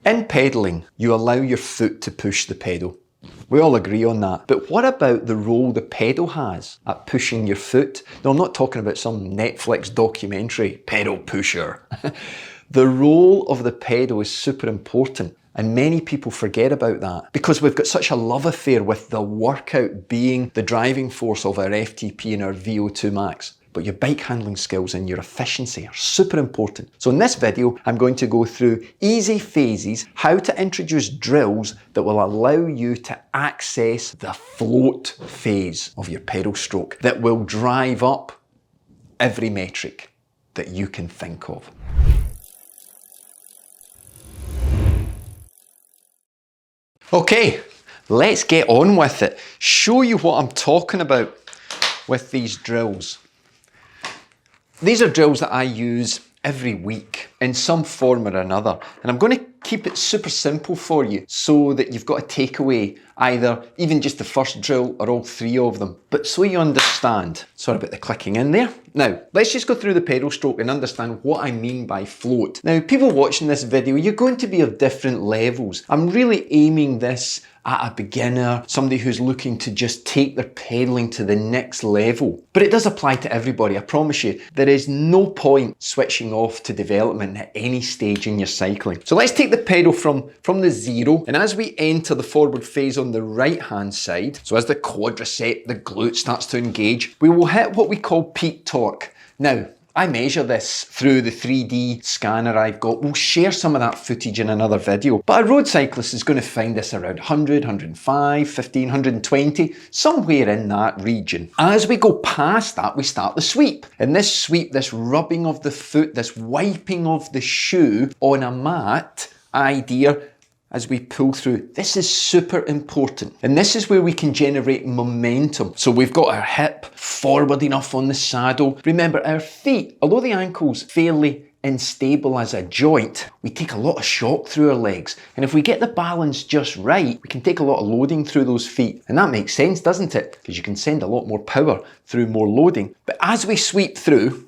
In pedalling, you allow your foot to push the pedal. We all agree on that. But what about the role the pedal has at pushing your foot? Now, I'm not talking about some Netflix documentary, pedal pusher. The role of the pedal is super important. And many people forget about that because we've got such a love affair with the workout being the driving force of our FTP and our VO2 max. But your bike handling skills and your efficiency are super important. So in this video, I'm going to go through easy phases, how to introduce drills that will allow you to access the float phase of your pedal stroke that will drive up every metric that you can think of. Okay, let's get on with it. Show you what I'm talking about with these drills. These are drills that I use every week in some form or another. And I'm going to keep it super simple for you so that you've got a takeaway, either even just the first drill or all three of them. But so you understand. Sorry about the clicking in there. Now, let's just go through the pedal stroke and understand what I mean by float. Now, people watching this video, you're going to be of different levels. I'm really aiming this at a beginner, somebody who's looking to just take their pedaling to the next level. But it does apply to everybody, I promise you. There is no point switching off to development at any stage in your cycling. So let's take the pedal from the zero, and as we enter the forward phase on the right hand side, so as the quadricep, the glute starts to engage, we will hit what we call peak torque. Now, I measure this through the 3D scanner I've got. We'll share some of that footage in another video. But a road cyclist is going to find this around 100, 105, 15, 120, somewhere in that region. As we go past that, we start the sweep. And this sweep, this rubbing of the foot, this wiping of the shoe on a mat idea as we pull through. This is super important. And this is where we can generate momentum. So we've got our hip forward enough on the saddle. Remember, our feet, although the ankle's fairly unstable as a joint, we take a lot of shock through our legs. And if we get the balance just right, we can take a lot of loading through those feet. And that makes sense, doesn't it? Because you can send a lot more power through more loading. But as we sweep through,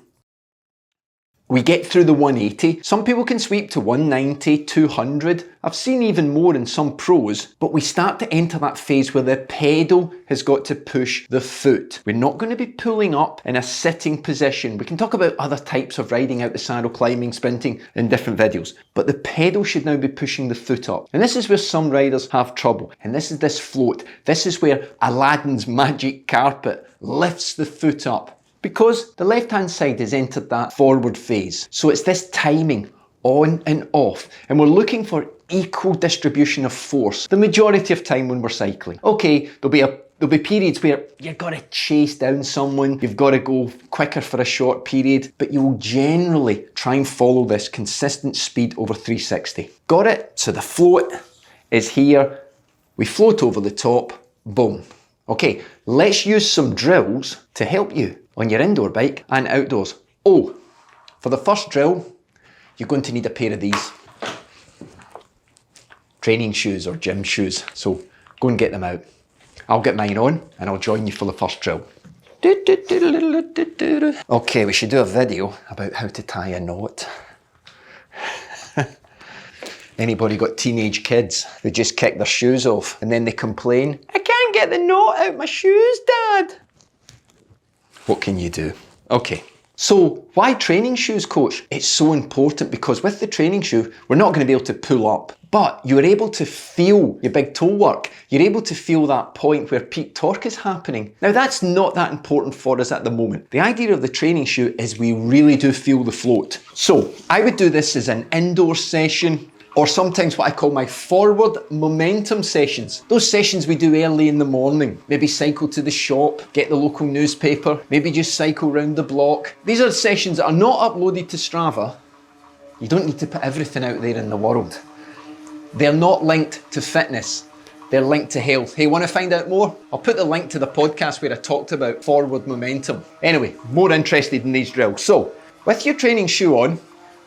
we get through the 180. Some people can sweep to 190, 200. I've seen even more in some pros, but we start to enter that phase where the pedal has got to push the foot. We're not going to be pulling up in a sitting position. We can talk about other types of riding out the saddle, climbing, sprinting in different videos, but the pedal should now be pushing the foot up. And this is where some riders have trouble. And this is this float. This is where Aladdin's magic carpet lifts the foot up, because the left-hand side has entered that forward phase. So it's this timing on and off. And we're looking for equal distribution of force the majority of time when we're cycling. Okay, there'll be periods where you've got to chase down someone, you've got to go quicker for a short period, but you will generally try and follow this consistent speed over 360. Got it? So the float is here. We float over the top, boom. Okay, let's use some drills to help you on your indoor bike and outdoors. Oh, for the first drill, you're going to need a pair of these training shoes or gym shoes. So go and get them out. I'll get mine on and I'll join you for the first drill. Okay, we should do a video about how to tie a knot. Anybody got teenage kids who just kick their shoes off and then they complain, "I can't get the knot out my shoes, Dad." What can you do? Okay, so why training shoes, coach? It's so important because with the training shoe, we're not going to be able to pull up, but you're able to feel your big toe work. You're able to feel that point where peak torque is happening. Now that's not that important for us at the moment. The idea of the training shoe is we really do feel the float. So I would do this as an indoor session, or sometimes what I call my forward momentum sessions. Those sessions we do early in the morning. Maybe cycle to the shop, get the local newspaper, maybe just cycle round the block. These are sessions that are not uploaded to Strava. You don't need to put everything out there in the world. They're not linked to fitness. They're linked to health. Hey, want to find out more? I'll put the link to the podcast where I talked about forward momentum. Anyway, more interested in these drills. So, with your training shoe on,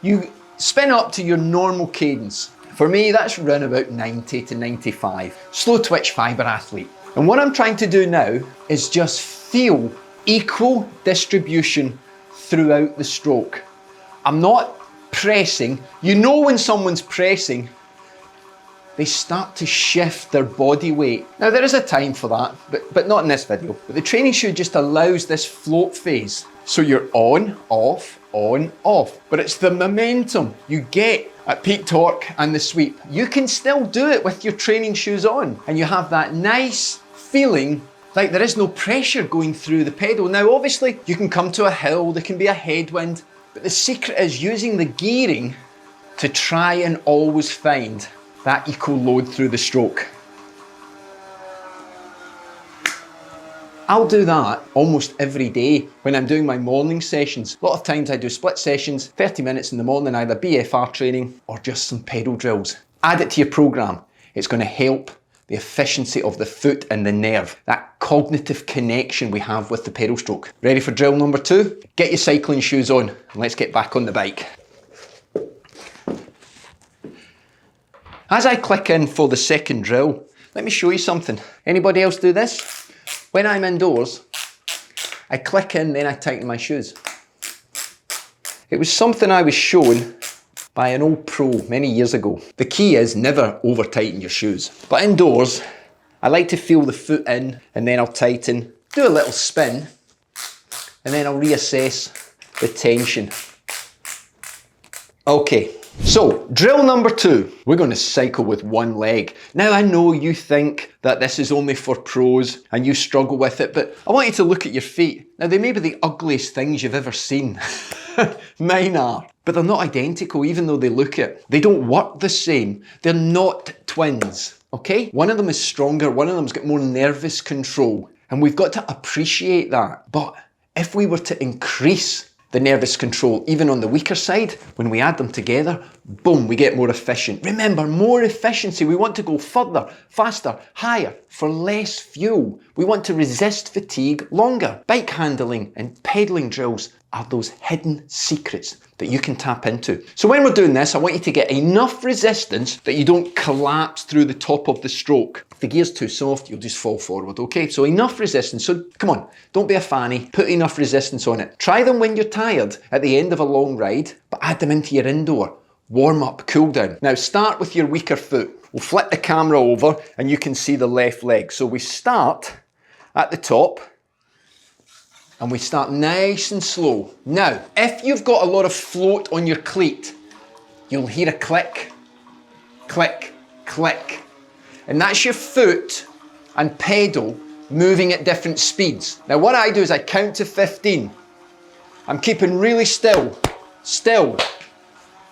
you spin up to your normal cadence. For me, that's around about 90 to 95. Slow twitch fibre athlete. And what I'm trying to do now is just feel equal distribution throughout the stroke. I'm not pressing. You know when someone's pressing they start to shift their body weight. Now there is a time for that, but not in this video. But the training shoe just allows this float phase. So you're on, off, but it's the momentum you get at peak torque and the sweep. You can still do it with your training shoes on, and you have that nice feeling like there is no pressure going through the pedal. Now obviously you can come to a hill, there can be a headwind, but the secret is using the gearing to try and always find that equal load through the stroke. I'll do that almost every day when I'm doing my morning sessions. A lot of times I do split sessions, 30 minutes in the morning, either BFR training or just some pedal drills. Add it to your program. It's going to help the efficiency of the foot and the nerve, that cognitive connection we have with the pedal stroke. Ready for drill number 2? Get your cycling shoes on and let's get back on the bike. As I click in for the second drill, let me show you something. Anybody else do this? When I'm indoors, I click in, then I tighten my shoes. It was something I was shown by an old pro many years ago. The key is never over tighten your shoes. But indoors, I like to feel the foot in and then I'll tighten, do a little spin, and then I'll reassess the tension. Okay, so drill number 2, we're going to cycle with one leg. Now I know you think that this is only for pros and you struggle with it, but I want you to look at your feet. Now they may be the ugliest things you've ever seen. Mine are. But they're not identical even though they look it. They don't work the same. They're not twins, okay? One of them is stronger, one of them's got more nervous control, and we've got to appreciate that. But if we were to increase the nervous control, even on the weaker side, when we add them together, boom, we get more efficient. Remember, more efficiency. We want to go further, faster, higher, for less fuel. We want to resist fatigue longer. Bike handling and pedaling drills are those hidden secrets that you can tap into. So when we're doing this, I want you to get enough resistance that you don't collapse through the top of the stroke. If the gear's too soft, you'll just fall forward, okay? So enough resistance. So come on, don't be a fanny. Put enough resistance on it. Try them when you're tired at the end of a long ride, but add them into your indoor. Warm up, cool down. Now start with your weaker foot. We'll flip the camera over and you can see the left leg. So we start at the top, and we start nice and slow. Now, if you've got a lot of float on your cleat, you'll hear a click, click, click. And that's your foot and pedal moving at different speeds. Now what I do is I count to 15. I'm keeping really still,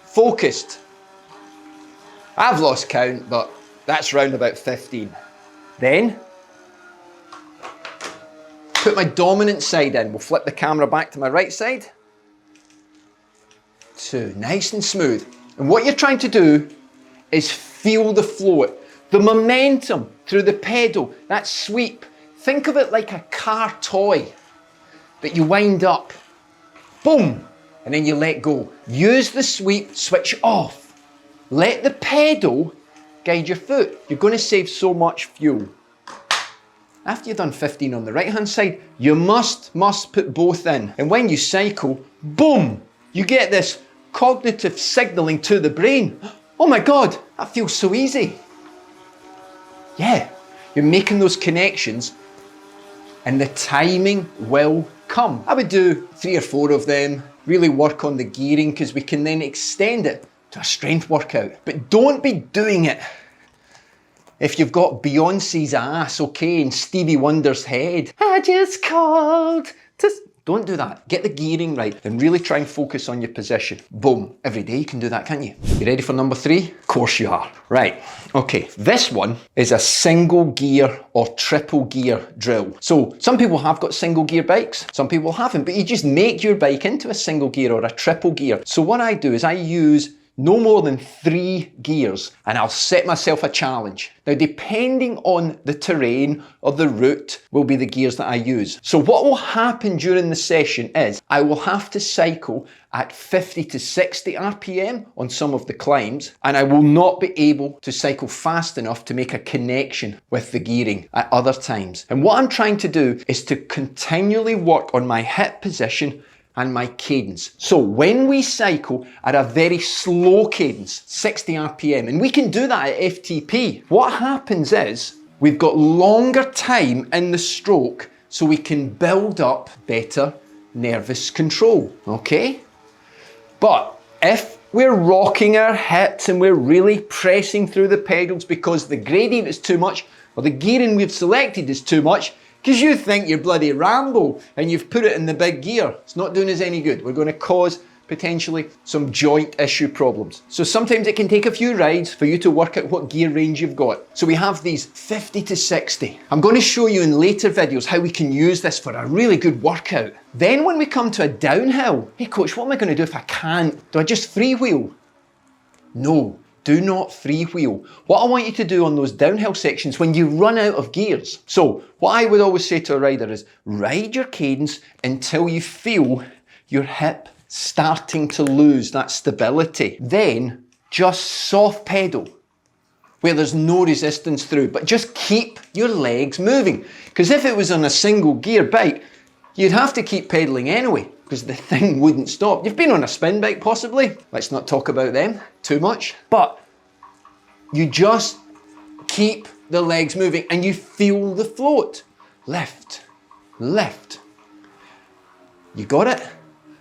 focused. I've lost count, but that's round about 15. Then, put my dominant side in. We'll flip the camera back to my right side. 2, nice and smooth. And what you're trying to do is feel the float, the momentum through the pedal, that sweep. Think of it like a car toy that you wind up, boom, and then you let go. Use the sweep, switch off. Let the pedal guide your foot. You're going to save so much fuel. After you've done 15 on the right hand side, you must put both in. And when you cycle, boom, you get this cognitive signaling to the brain. Oh my God, that feels so easy. Yeah, you're making those connections and the timing will come. I would do 3 or 4 of them, really work on the gearing because we can then extend it to a strength workout. But don't be doing it if you've got Beyonce's ass, okay, and Stevie Wonder's head. I just called to... Don't do that. Get the gearing right and really try and focus on your position. Boom. Every day you can do that, can't you? You ready for number 3? Of course you are. Right. Okay. This one is a single gear or triple gear drill. So some people have got single gear bikes. Some people haven't, but you just make your bike into a single gear or a triple gear. So what I do is I use no more than 3 gears and I'll set myself a challenge. Now depending on the terrain or the route will be the gears that I use. So what will happen during the session is I will have to cycle at 50 to 60 RPM on some of the climbs, and I will not be able to cycle fast enough to make a connection with the gearing at other times. And what I'm trying to do is to continually work on my hip position and my cadence. So when we cycle at a very slow cadence, 60 RPM, and we can do that at FTP, what happens is we've got longer time in the stroke so we can build up better nervous control, okay? But if we're rocking our hips and we're really pressing through the pedals because the gradient is too much or the gearing we've selected is too much, because you think you're bloody Rambo and you've put it in the big gear, it's not doing us any good. We're going to cause potentially some joint issue problems. So sometimes it can take a few rides for you to work out what gear range you've got. So we have these 50 to 60. I'm going to show you in later videos how we can use this for a really good workout. Then when we come to a downhill, hey coach, what am I going to do if I can't? Do I just freewheel? No, do not freewheel. What I want you to do on those downhill sections when you run out of gears. So what I would always say to a rider is ride your cadence until you feel your hip starting to lose that stability. Then just soft pedal where there's no resistance through, but just keep your legs moving. Because if it was on a single gear bike, you'd have to keep pedaling anyway because the thing wouldn't stop. You've been on a spin bike possibly. Let's not talk about them too much. But you just keep the legs moving and you feel the float. Lift, lift. You got it?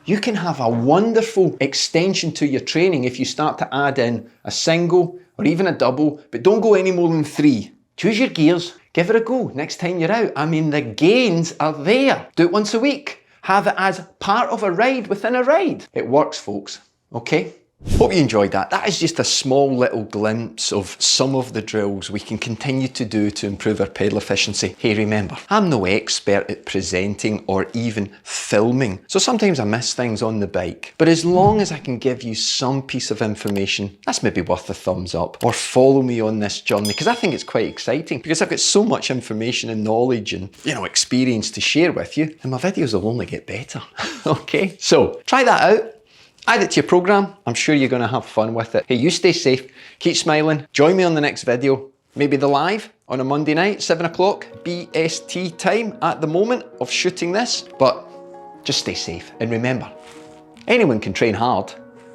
You can have a wonderful extension to your training if you start to add in a single or even a double, but don't go any more than 3. Choose your gears, give it a go next time you're out. I mean, the gains are there. Do it once a week. Have it as part of a ride within a ride. It works, folks, okay? Hope you enjoyed that. That is just a small little glimpse of some of the drills we can continue to do to improve our pedal efficiency. Hey, remember, I'm no expert at presenting or even filming, so sometimes I miss things on the bike. But as long as I can give you some piece of information, that's maybe worth a thumbs up. Or follow me on this journey, because I think it's quite exciting, because I've got so much information and knowledge and, experience to share with you, and my videos will only get better, okay? So, try that out. Add it to your program. I'm sure you're going to have fun with it. Hey, you stay safe, keep smiling. Join me on the next video, maybe the live on a Monday night, 7 o'clock BST time at the moment of shooting this. But just stay safe. And remember, anyone can train hard.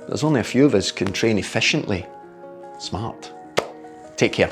There's only a few of us can train efficiently. Smart. Take care.